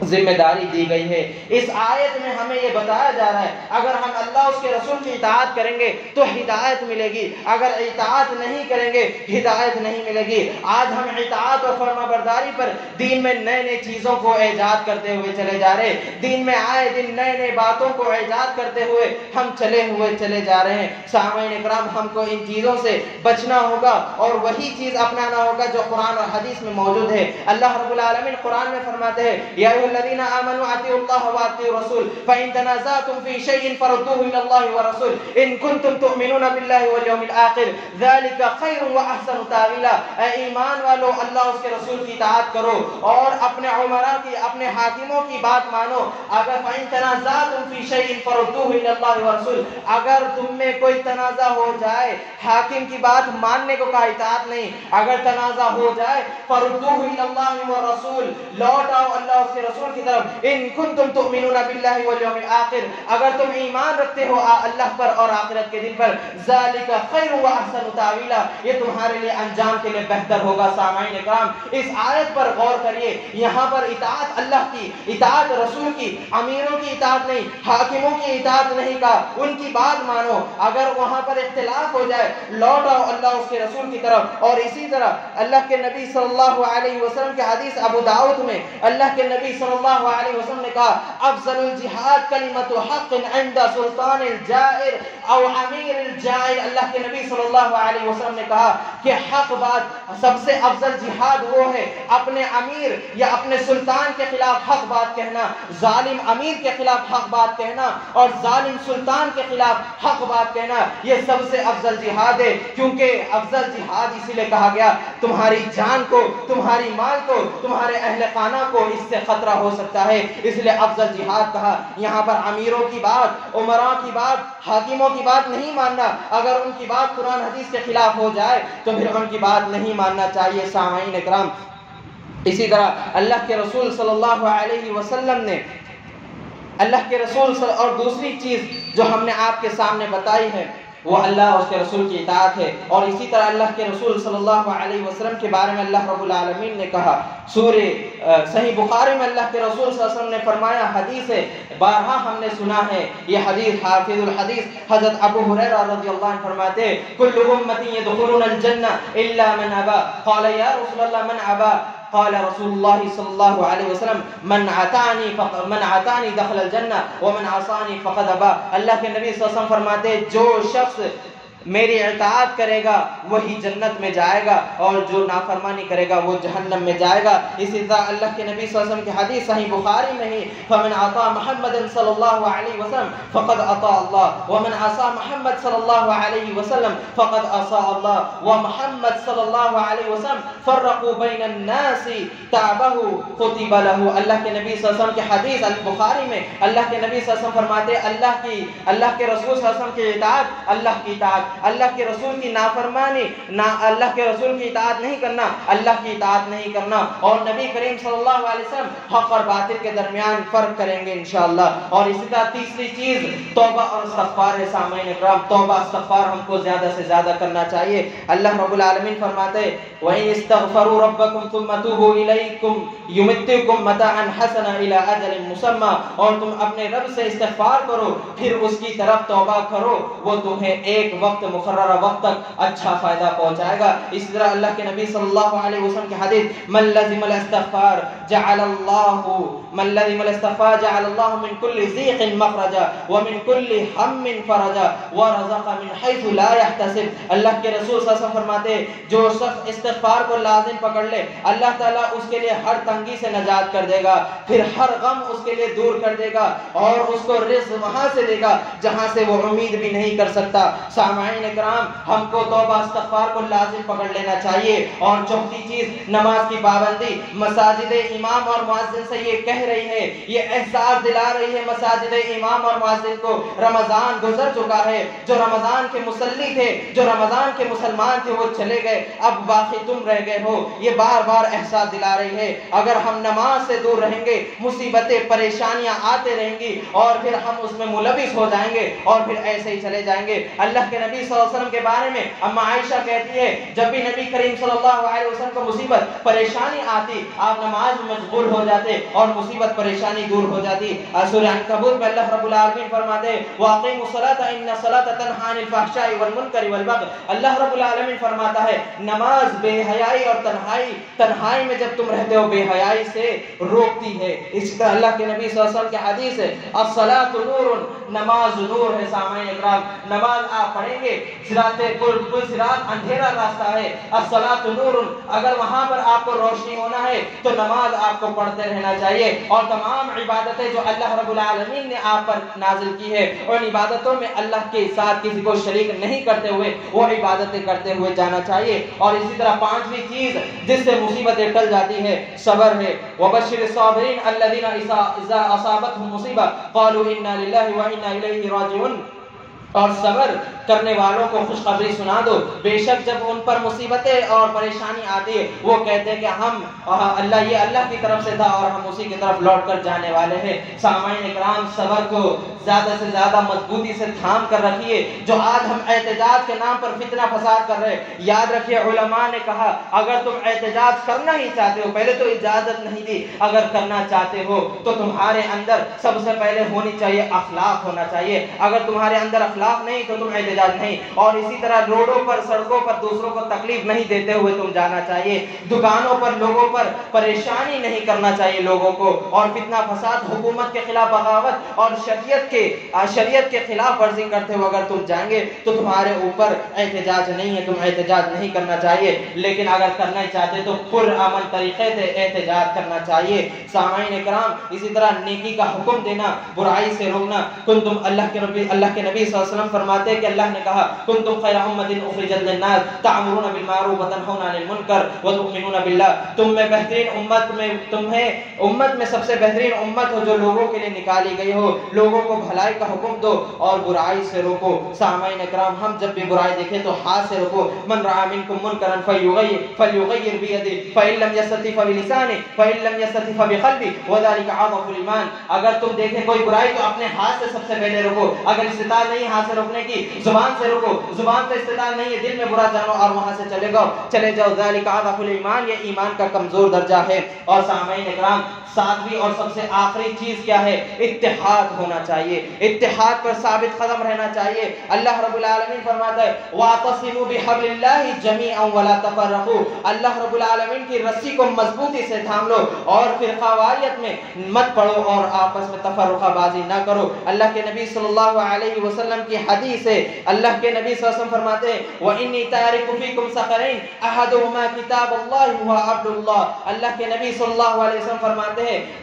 ذمہ داری دی گئی ہے۔ اس آیت میں ہمیں یہ بتایا جا رہا ہے اگر ہم اللہ اس کے رسول کی اطاعت کریں گے تو ہدایت ملے گی، اگر اطاعت نہیں کریں گے ہدایت نہیں ملے گی۔ آج ہم اطاعت اور فرما برداری پر دین میں نئے نئے چیزوں کو ایجاد کرتے ہوئے چلے جا رہے ہیں، دین میں آئے دن نئے نئے باتوں کو ایجاد کرتے ہوئے ہم چلے جا رہے ہیں۔ سامعین اکرام، ہم کو ان چیزوں سے بچنا ہوگا اور وہی چیز اپنانا ہوگا جو قرآن اور حدیث میں موجود ہے۔ اللہ رب العالمین قرآن میں فرماتے ہیں یا الذين آمنوا اطيعوا الله واطيعوا الرسول فإن تنازعتم في شيء فردوه إلى الله والرسول إن كنتم تؤمنون بالله واليوم الآخر ذلك خير وأحسن تأويلا۔ اے ایمان والو اللہ اس کے رسول کی اطاعت کرو اور اپنے عمراء کی، اپنے حاکموں کی بات مانو۔ اگر فإن تنازعتم في شيء فردوه إلى الله والرسول، اگر تم میں کوئی تنازع ہو جائے، حاکم کی بات ماننے کو کہا، اطاعت نہیں، اگر تنازع ہو جائے فردوه إلى الله والرسول، لوٹ آؤ اللہ اس کے رسول کی طرف۔ ان کنتم تؤمنون باللہ والیوم الآخر، اگر تم ایمان رکھتے ہو اللہ پر اور آخرت کے دن پر، ذالک خیر و احسن تاویلا، یہ تمہارے لیے انجام کے لیے بہتر ہوگا۔ سامعین اکرام، اس آیت پر غور کریے، یہاں پر اطاعت اللہ کی، اطاعت رسول کی، امیروں کی اطاعت نہیں، حاکموں کی اطاعت نہیں کہا، ان کی بات مانو۔ اگر وہاں پر اختلاف ہو جائے لوٹ آؤ اللہ اس کے رسول کی طرف۔ اور اسی طرح اللہ کے نبی صلی اللہ علیہ وسلم کے حدیث ابو داؤد میں اللہ کے نبی صلی اللہ علیہ وسلم نے کہا افضل الجہاد کلمۃ حق عند سلطان الجائر او امیر الجائر۔ اللہ کے نبی صلی اللہ علیہ وسلم نے کہا کہ حق بات، سب سے افضل جہاد وہ ہے اپنے امیر یا اپنے سلطان کے خلاف حق بات کہنا، ظالم امیر کے خلاف حق بات کہنا اور ظالم سلطان کے خلاف حق بات کہنا، یہ سب سے افضل جہاد ہے۔ کیونکہ افضل جہاد اسی لیے کہا گیا تمہاری جان کو، تمہاری مال کو، تمہارے اہل خانہ کو اس سے خطرہ ہو سکتا ہے، اس لیے افضل جہاد کہا۔ یہاں پر امیروں کی بات، عمراء کی بات، حاکموں کی بات نہیں ماننا، اگر ان کی بات قرآن حدیث کے خلاف ہو جائے تو پھر ان کی بات نہیں ماننا چاہیے۔ سامعین اکرام، اسی طرح اللہ کے رسول صلی اللہ علیہ وسلم نے، اللہ کے رسول اور دوسری چیز جو ہم نے آپ کے سامنے بتائی ہے وہ اللہ اور اس کے رسول کی اطاعت ہے۔ اور اسی طرح اللہ کے رسول صلی اللہ علیہ وسلم کے بارے میں اللہ رب العالمین نے کہا، سورہ صحیح بخاری میں اللہ کے رسول صلی اللہ علیہ وسلم نے فرمایا، حدیث ہے بارہا ہم نے سنا ہے یہ حدیث، حافظ الحدیث حضرت ابو ہریرہ رضی اللہ عنہ فرماتے ہیں کل امتی يدخلون الجنہ الا من ابا، قال یا رسول اللہ من ابا، قال رسول اللہ صلی اللہ علیہ وسلم من عطانی دخل الجنہ ومن عصانی فقد ابا۔ اللہ کے نبی صلی اللہ علیہ وسلم فرماتے جو شخص میری اطاعت کرے گا وہی جنت میں جائے گا اور جو نافرمانی کرے گا وہ جہنم میں جائے گا۔ اسی طرح اللہ کے نبی صلی اللہ علیہ وسلم کی حدیث صحیح بخاری میں ہی فمن عطا محمد صلی اللہ علیہ وسلم فقد عطا اللہ ومن عصى محمد صلی اللہ علیہ وسلم فقد عصى اللہ ومحمد صلی اللہ علیہ وسلم فرقوا بین الناس تعبه كتب له۔ اللہ کے نبی صلی اللہ علیہ وسلم کی حدیث البخاری میں اللہ کے نبی صلی اللہ علیہ وسلم فرماتے اللہ کے رسول صلی اللہ علیہ وسلم کی اطاعت اللہ کی اطاعت، اللہ کے رسول کی نافرمانی، اللہ کے رسول کی اطاعت نہیں کرنا، اللہ کی اطاعت نہیں کرنا۔ اور نبی کریم صلی اللہ علیہ وسلم حق اور باطل کے درمیان فرق کریں گے انشاءاللہ۔ اور اسی طرح تیسری چیز توبہ اور استغفار ہے۔ سامعین اکرام، توبہ استغفار ہم کو زیادہ سے زیادہ کرنا چاہیے۔ اللہ رب العالمین فرماتے ہیں وَإِنِ اسْتَغْفَرُوا رَبَّكُمْ ثُمَّ تُوبُوا إِلَيْكُمْ يُمِتِّكُمْ مَتَاعًا حَسَنًا إِلَىٰ أَجَلٍ مُّسَمًّى، اور تم اپنے رب سے استغفار کرو پھر اس کی طرف توبہ کرو، وہ تمہیں ایک وقت وقت مقررہ وقت تک اچھا فائدہ پہنچائے گا۔ اسی طرح اللہ کے نبی صلی اللہ علیہ وسلم کی حدیث من لزم الاستغفار جعل اللہ من کل ضیق مخرجا ومن کل ہم فرجا ورزق من حیث لا يحتسب۔ اللہ کے رسول صلی اللہ علیہ وسلم فرماتے ہیں جو شخص استغفار کو لازم پکڑ لے اللہ تعالیٰ اس کے لیے ہر تنگی سے نجات کر دے گا، پھر ہر غم اس کے لیے دور کر دے گا اور اس کو رزق وہاں سے دے گا جہاں سے وہ امید بھی نہیں کر سکتا۔ سامعین اکرام، ہم کو توبہ استغفار کو لازم پکڑ لینا چاہیے۔ اور چوتھی چیز نماز کی پابندی۔ مساجد امام اور مؤذن سے یہ کہہ رہی ہے، یہ احساس دلا رہی ہے مساجد امام اور مؤذن کو رمضان گزر چکا ہے، جو رمضان کے مصلی تھے، جو رمضان کے مسلمان تھے وہ چلے گئے، اب باقی تم رہ گئے ہو۔ یہ بار بار احساس دلا رہی ہے اگر ہم نماز سے دور رہیں گے مصیبتیں پریشانیاں آتے رہیں گی اور پھر ہم اس میں ملوث ہو جائیں گے اور پھر ایسے ہی چلے جائیں گے۔ اللہ کے نبی صلی اللہ علیہ وسلم کے بارے میں اما عائشہ کہتی ہے جب بھی نبی کریم صلی اللہ علیہ وسلم کو مصیبت پریشانی آتی آپ نماز میں مشغول ہو جاتے اور مصیبت پریشانی دور ہو جاتی۔ سورہ عنکبوت میں اللہ رب العالمین فرماتے ہیں واقیموا الصلاۃ ان الصلاۃ تنہی عن الفحشاء والمنکر والبغی۔ اللہ رب العالمین فرماتا ہے نماز بے حیائی اور تنہائی میں جب تم رہتے ہو بے حیائی سے روکتی ہے۔ اسی طرح اللہ کے نبی صلی اللہ علیہ وسلم کی حدیث ہے الصلاۃ نور، نماز نور ہے۔ سامعین اکرام، نماز آپ پڑھیں گے صراط پل صراط اندھیرا راستہ ہے، الصلاۃ نور، اگر وہاں پر آپ کو روشنی ہونا ہے تو نماز آپ کو پڑھتے رہنا چاہیے۔ اور تمام عبادتیں جو اللہ رب العالمین نے آپ پر نازل کی ہے ان عبادتوں میں اللہ کے ساتھ کسی کو شریک نہیں کرتے ہوئے وہ عبادتیں کرتے ہوئے جانا چاہیے۔ اور اسی طرح پانچویں چیز جس سے مصیبتیں ٹل جاتی ہے صبر ہے۔ وبشر الصابرین الذین اذا اصابتهم مصیبہ قالوا انا للہ وانا الیہ راجعون۔ اور صبر کرنے والوں کو خوشخبری سنا دو، بے شک جب ان پر مصیبتیں اور پریشانی آتی ہے وہ کہتے ہیں کہ ہم یہ اللہ کی طرف سے تھا اور ہم اسی کی طرف لوٹ کر جانے والے ہیں۔ سامعین اکرام، صبر کو زیادہ سے زیادہ مضبوطی سے تھام کر رکھیے۔ جو آج ہم احتجاج کے نام پر فتنہ فساد کر رہے ہیں، یاد رکھیے علماء نے کہا اگر تم احتجاج کرنا ہی چاہتے ہو، پہلے تو اجازت نہیں دی، اگر کرنا چاہتے ہو تو تمہارے اندر سب سے پہلے ہونی چاہیے اخلاق ہونا چاہیے۔ اگر تمہارے اندر اخلاق نہیں تو تم احتجاج نہیں۔ اور اسی طرح روڈوں پر سڑکوں پر دوسروں کو تکلیف نہیں دیتے ہوئے تم جانا چاہیے، دکانوں پر لوگوں پر پریشانی نہیں کرنا چاہیے لوگوں کو، اور فتنہ فساد حکومت کے خلاف بغاوت اور شریعت کے خلاف ورزی کرتے ہوئے اگر تم جائیں گے تو تمہارے اوپر احتجاج نہیں ہے، تم احتجاج نہیں کرنا چاہیے۔ لیکن اگر کرنا ہی چاہتے تو پرامن طریقے سے احتجاج کرنا چاہیے۔ سامعین کرام، اسی طرح نیکی کا حکم دینا، برائی سے روکنا۔ کنتم اللہ کے نبی صلی اللہ علیہ وسلم فرماتے ہیں کہ اللہ نے کہا کنتم خیر امۃ اخرجت للناس تأمرون بالمعروف وتنہون عن المنکر وتؤمنون باللہ۔ تم میں سب سے بہترین امت ہو جو لوگوں کے لیے نکالی گئی ہو، لوگوں کو بھلائی کا حکم دو اور برائی سے روکو۔ سامعین اکرام، ہم جب بھی برائی دیکھیں تو ہاتھ سے روکو۔ من رأى منکم منکرا فلیغیر بیدہ فإن لم یستطع فبلسانہ فإن لم یستطع فبقلبہ وذلک اضعف الایمان۔ اگر تم دیکھیں کوئی برائی تو اپنے ہاتھ سے سب سے پہلے روکو، اگر استطاعت نہیں ہاتھ سے روکنے کی زبان سے روکو، زبان سے استطاعت نہیں ہے دل میں برا جانو اور وہاں سے چلے جاؤ، ذالک اضعف الایمان، یہ ایمان کا کمزور درجہ ہے۔ اور سامعین اکرام، ساتویں اور سب سے آخری چیز کیا ہے؟ اتحاد ہونا چاہیے، اتحاد پر ثابت قدم رہنا چاہیے۔ اللہ رب العالمین فرماتا ہے واعتصموا بحبل اللہ جمیعا ولا تفرقوا۔ اللہ رب العالمین کی رسی کو مضبوطی سے تھام لو اور فرقہ واریت میں مت پڑو اور آپس میں تفرقہ بازی نہ کرو۔ اللہ کے نبی صلی اللہ علیہ وسلم کی حدیث ہے، اللہ کے نبی صلی اللہ علیہ وسلم فرماتے ہیں وَإِنِّي تَارِكُ فِيكُمْ ثَقَلَيْنِ أَحَدُهُمَا كِتَابُ اللَّهِ وَعَبْدُ اللَّهِ۔ اللہ کے نبی صلی اللہ علیہ وسلم فرماتے ہیں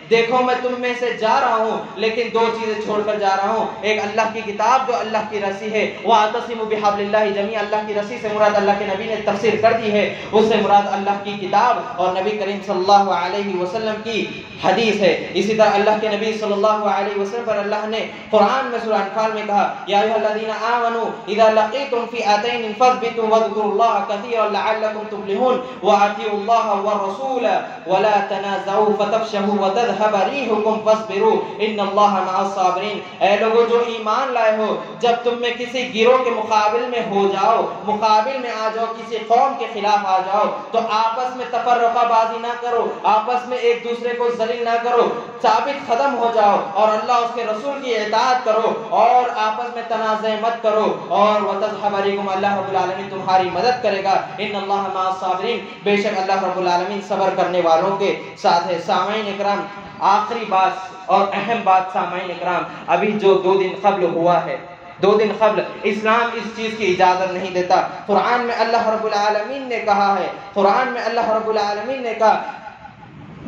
دیکھو میں تم میں سے جا رہا ہوں لیکن دو چیزیں چھوڑ کر جا رہا ہوں، ایک اللہ کی کتاب جو اللہ کی رسی ہے، وَاعْتَصِمُوا بِحَبْلِ اللَّهِ جَمِيعًا، اللہ کی رسی سے مراد اللہ کے نبی نے تفسیر کر دی ہے، اس سے مراد اللہ کی کتاب اور نبی کریم صلی اللہ علیہ وسلم کی حدیث ہے۔ اسی طرح اللہ کے نبی صلی اللہ علیہ وسلم پر اللہ نے قرآن میں سورہ انفال میں کہا یا ایھا الذین آمنوا اذا لقیتم فئتین فاثبتوا واذکروا اللہ کثیرا لعلکم تفلحون واطیعوا اللہ والرسول ولا تنازعوا فتفشلوا وتذهب ريحكم فاصبروا ان اللہ مع الصابرین۔ اے لوگوں جو ایمان لائے ہو، جب تم میں کسی گروہ کے مقابل میں ہو جاؤ، مقابل میں آ جاؤ، کسی قوم کے خلاف آ جاؤ تو آپس میں تفرقہ بازی نہ کرو، آپس میں ایک دوسرے کو ذلیل نہ کرو، ثابت قدم ہو جاؤ اور اللہ اس کے رسول کی اطاعت کرو اور آپس میں تنازع مت کرو، اور وتذهب ريحكم، اللہ رب العالمین تمہاری مدد کرے گا، ان اللہ مع الصابرین، بے شک اللہ رب العالمین صبر کرنے والوں کے ساتھ ہے۔ سامعین اکرام، آخری بات اور اہم بات سامعین اکرام، ابھی جو 2 دن قبل ہوا ہے، 2 دن قبل، اسلام اس چیز کی اجازت نہیں دیتا۔ قرآن میں اللہ رب العالمین نے کہا ہے، قرآن میں اللہ رب العالمین نے کہا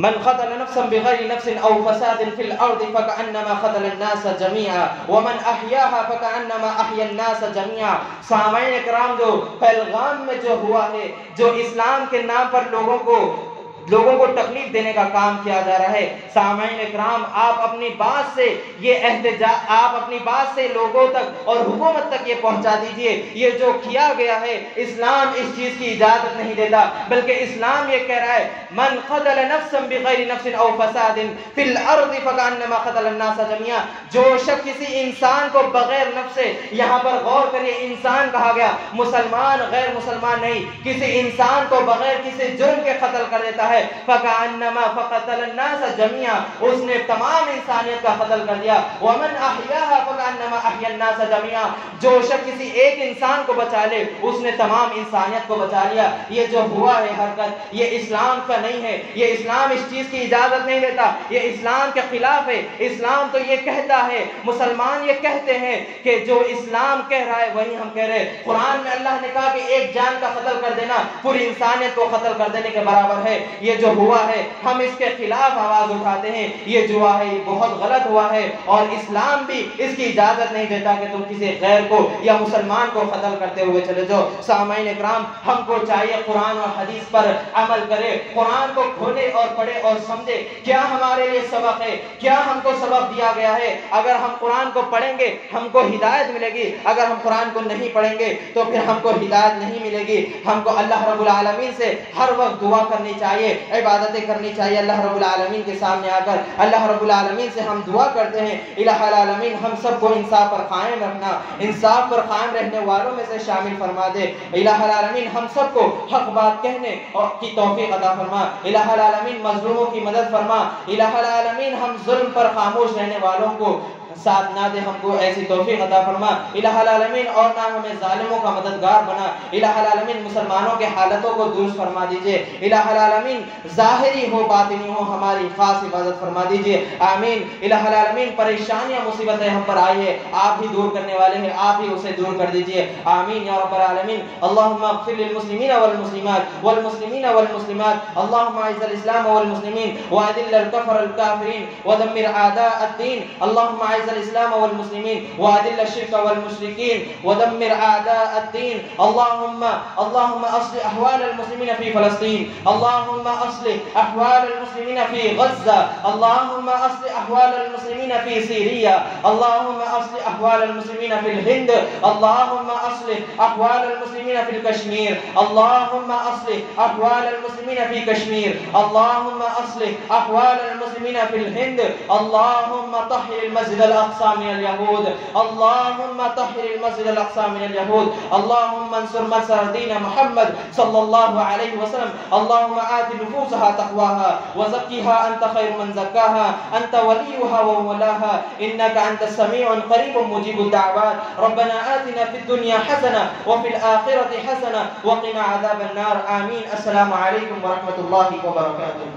من قتل نفسا بغیر نفس او فساد فی الارض فکأنما قتل الناس جميعا ومن احیاها فکأنما احیا الناس جميعا۔ سامعین اکرام، جو پہلگام میں جو ہوا ہے، جو اسلام کے نام پر لوگوں کو تکلیف دینے کا کام کیا جا رہا ہے، سامعین اکرام، آپ اپنی بات سے یہ احتجاج، آپ اپنی بات سے لوگوں تک اور حکومت تک یہ پہنچا دیجئے، یہ جو کیا گیا ہے، اسلام اس چیز کی اجازت نہیں دیتا، بلکہ اسلام یہ کہہ رہا ہے من قتل نفسا بغیر نفس او فساد فی الارض فکأنما قتل الناس جميعا۔ جو شخص کسی انسان کو بغیر نفس سے، یہاں پر غور کریے، انسان کہا گیا، مسلمان غیر مسلمان نہیں، کسی انسان کو بغیر کسی جرم کے قتل کر دیتا ہے، فکأنما فقتل الناس جميعا، اس نے تمام انسانیت کا قتل کر دیا، ومن احیاها فکأنما احیا الناس جميعا، جو شخص کسی ایک انسان کو بچا لے، اس نے تمام انسانیت کو بچا لیا۔ یہ جو ہوا ہے حرکت، یہ اسلام کا نہیں ہے، یہ اسلام اس چیز کی اجازت نہیں دیتا، یہ اسلام کے خلاف ہے۔ اسلام تو یہ کہتا ہے، مسلمان یہ کہتے ہیں کہ جو اسلام کہہ رہا ہے وہی ہم کہہ رہے ہیں۔ قرآن میں اللہ نے کہا کہ ایک جان کا قتل کر دینا پوری انسانیت کو قتل کر دینے کے برابر ہے۔ یہ جو ہوا ہے ہم اس کے خلاف آواز اٹھاتے ہیں، یہ جو ہوا ہے یہ بہت غلط ہوا ہے، اور اسلام بھی اس کی اجازت نہیں دیتا کہ تم کسی غیر کو یا مسلمان کو قتل کرتے ہوئے چلے جاؤ۔ سامعین اکرام، ہم کو چاہیے قرآن اور حدیث پر عمل کرے، قرآن کو کھولے اور پڑھے اور سمجھے کیا ہمارے لیے سبق ہے، کیا ہم کو سبق دیا گیا ہے۔ اگر ہم قرآن کو پڑھیں گے ہم کو ہدایت ملے گی، اگر ہم قرآن کو نہیں پڑھیں گے تو پھر ہم کو ہدایت نہیں ملے گی۔ ہم کو اللہ رب العالمین سے ہر وقت دعا کرنی چاہیے، عبادتیں کرنی چاہیے، اللہ رب العالمین کے سامنے آ کر اللہ رب العالمین سے ہم دعا کرتے ہیں، الہ العالمین ہم سب کو انصاف پر قائم رکھنا، انصاف پر قائم رہنے والوں میں سے شامل فرما دے۔ الہ العالمین ہم سب کو حق بات کہنے کی توفیق عطا فرما، الہ العالمین مظلوموں کی مدد فرما، الہ العالمین ہم ظلم پر خاموش رہنے والوں کو ساتھ نہ دے، ہم کو ایسی توفیق عطا فرما الہ العالمین، اور نہ ہمیں ظالموں کا مددگار بنا۔ الہ العالمین مسلمانوں کے حالتوں کو درست فرما دیجئے، الہ العالمین ظاہری ہو باطنی ہو ہماری خاص حفاظت فرما دیجئے، آمین۔ الہ العالمین پریشانیاں مصیبتیں ہم پر آئی ہے، آپ ہی دور کرنے والے ہیں، آپ ہی اسے دور کر دیجئے، آمین یا رب العالمین۔ اللہم اغفر للمسلمین والمسلمات والمسلمین والمسلمات، اللہم اعز الاسلام والمسلمین واذل الكفر الكافرین ودمر اعداء الدین، اللہم اعز الاسلام والمسلمین واذل الشرك والمشركين ودمر اعداء الدين، اللهم اصلح احوال المسلمين في فلسطين، اللهم اصلح احوال المسلمين في غزة، اللهم اصلح احوال المسلمين في سوريا، اللهم اصلح احوال المسلمين في الهند، اللهم اصلح احوال المسلمين في الكشمير، اللهم اصلح احوال المسلمين في كشمير، اللهم اصلح احوال المسلمين في الهند، اللهم طهر المسجد الأقصى من اليهود، اللهم طهر المسجد الأقصى من اليهود، اللهم انصر منصر دين محمد صلى الله عليه وسلم، اللهم آت نفوسها تقواها وزكها أنت خير من زكاها، أنت وليها ومولاها، إنك أنت السميع قريب مجيب الدعوات، ربنا آتنا في الدنيا حسنة وفي الآخرة حسنة وقنا عذاب النار، آمين۔ السلام عليكم ورحمة الله وبركاته۔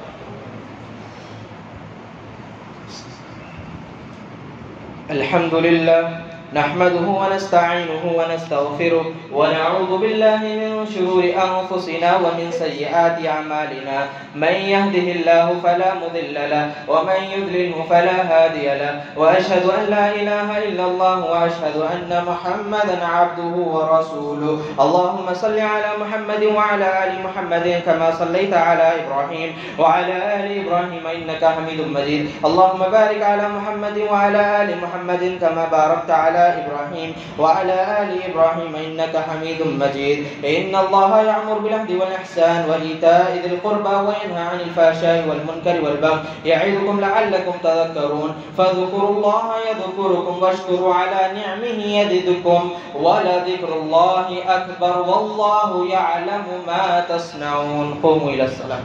الحمد لله نحمده ونستعينه ونستغفره ونعوذ بالله من شرور أنفسنا ومن سيئات أعمالنا، من يهده الله فلا مضل له ومن يضلله فلا هادي له، وأشهد أن لا إله إلا الله وأشهد أن محمدا عبده ورسوله، اللهم صل على محمد وعلى آل محمد كما صليت على إبراهيم وعلى آل إبراهيم إنك حميد مجيد، اللهم بارك على محمد وعلى آل محمد كما باركت على إبراهيم وعلى آل إبراهيم إنك حميد مجيد، إن الله يأمر بالعدل والإحسان وإيتاء ذي القربى وينهى عن الفحشاء والمنكر والبغي يعظكم لعلكم تذكرون، فاذكروا الله يذكركم واشكروا على نعمه يزدكم ولذكر الله أكبر والله يعلم ما تصنعون، قوموا إلى الصلاة۔